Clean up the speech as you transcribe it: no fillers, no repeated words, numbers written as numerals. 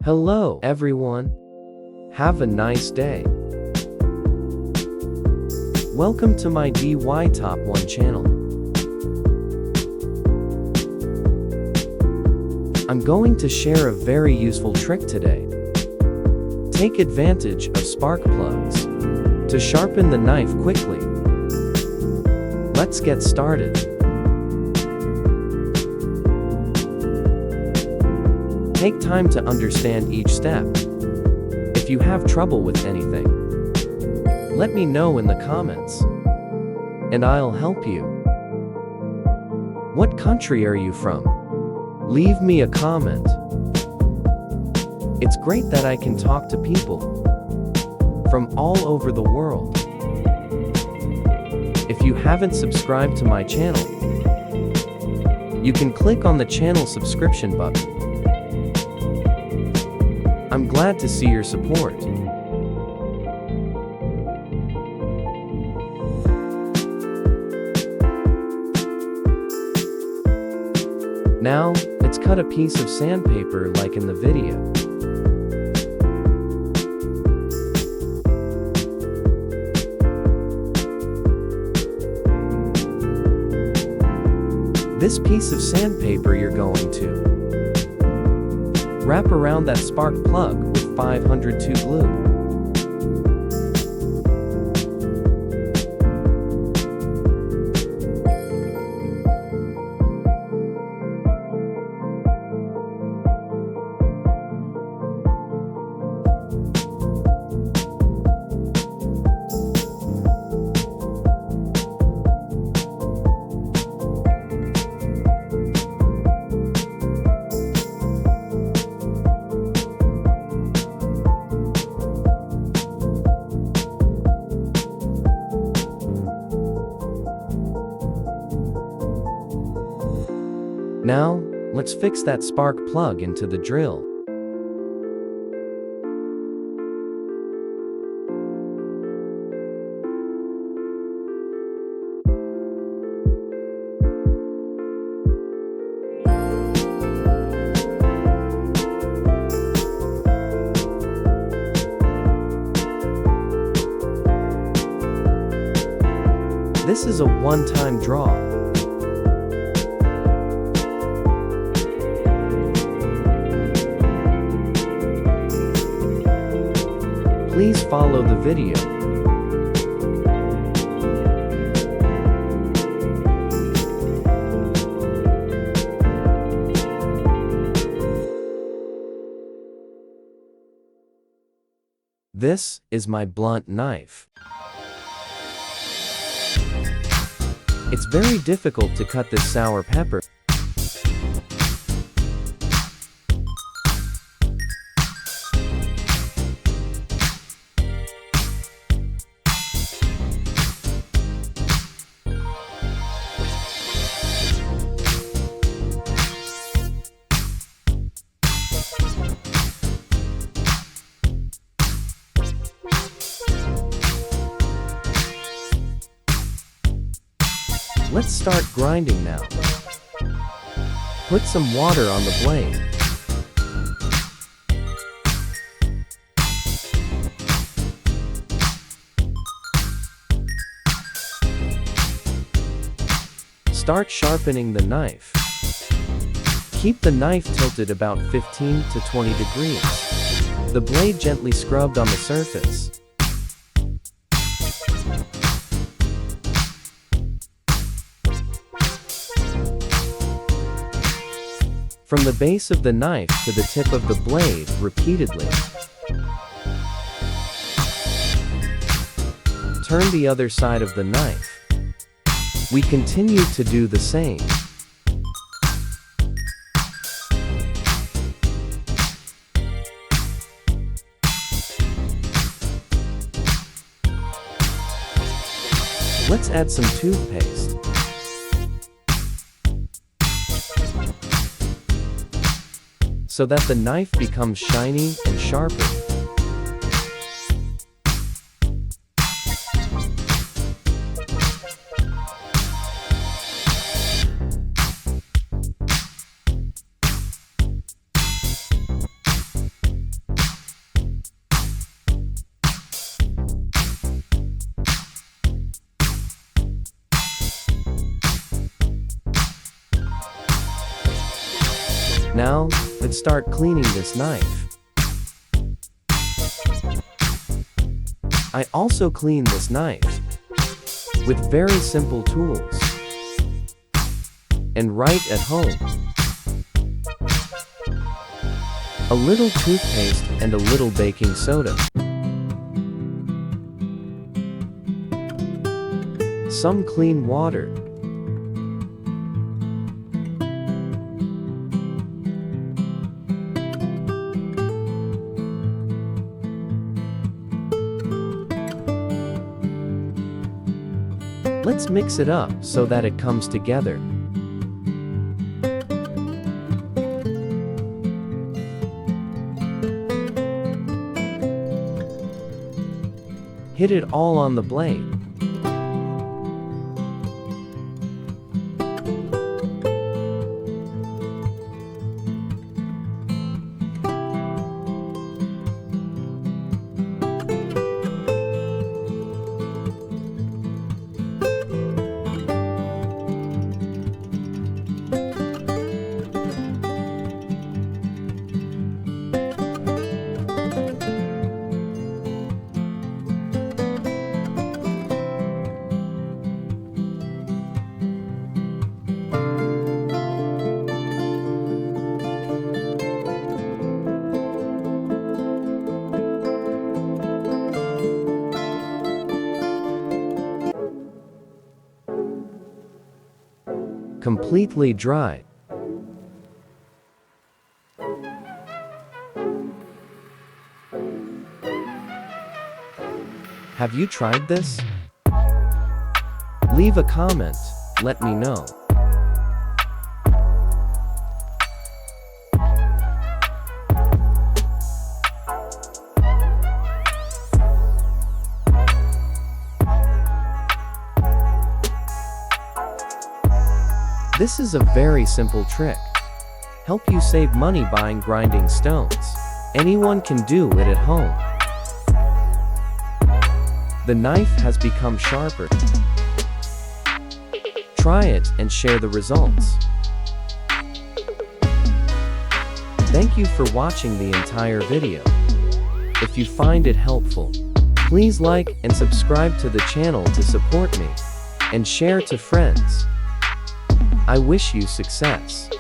Hello, everyone. Have a nice day. Welcome to my DIY Top 1 channel. I'm going to share a very useful trick today. Take advantage of spark plugs to sharpen the knife quickly. Let's get started. Take time to understand each step. If you have trouble with anything, let me know in the comments, and I'll help you. What country are you from? Leave me a comment. It's great that I can talk to people from all over the world. If you haven't subscribed to my channel, you can click on the channel subscription button. I'm glad to see your support. Now, let's cut a piece of sandpaper like in the video. This piece of sandpaper you're going to wrap around that spark plug with 502 glue. Now, let's fix that spark plug into the drill. This is a one-time draw. Please follow the video. This is my blunt knife. It's very difficult to cut this sour pepper. Let's start grinding now. Put some water on the blade. Start sharpening the knife. Keep the knife tilted about 15 to 20 degrees. The blade gently scrubbed on the surface. From the base of the knife to the tip of the blade repeatedly. Turn the other side of the knife. We continue to do the same. Let's add some toothpaste. So that the knife becomes shiny and sharper. Now, let's start cleaning this knife. I also clean this knife with very simple tools and right at home. A little toothpaste and a little baking soda. Some clean water. Let's mix it up so that it comes together. Hit it all on the blade. Completely dry. Have you tried this? Leave a comment, let me know. This is a very simple trick. Help you save money buying grinding stones. Anyone can do it at home. The knife has become sharper. Try it and share the results. Thank you for watching the entire video. If you find it helpful, please like and subscribe to the channel to support me, and share to friends. I wish you success.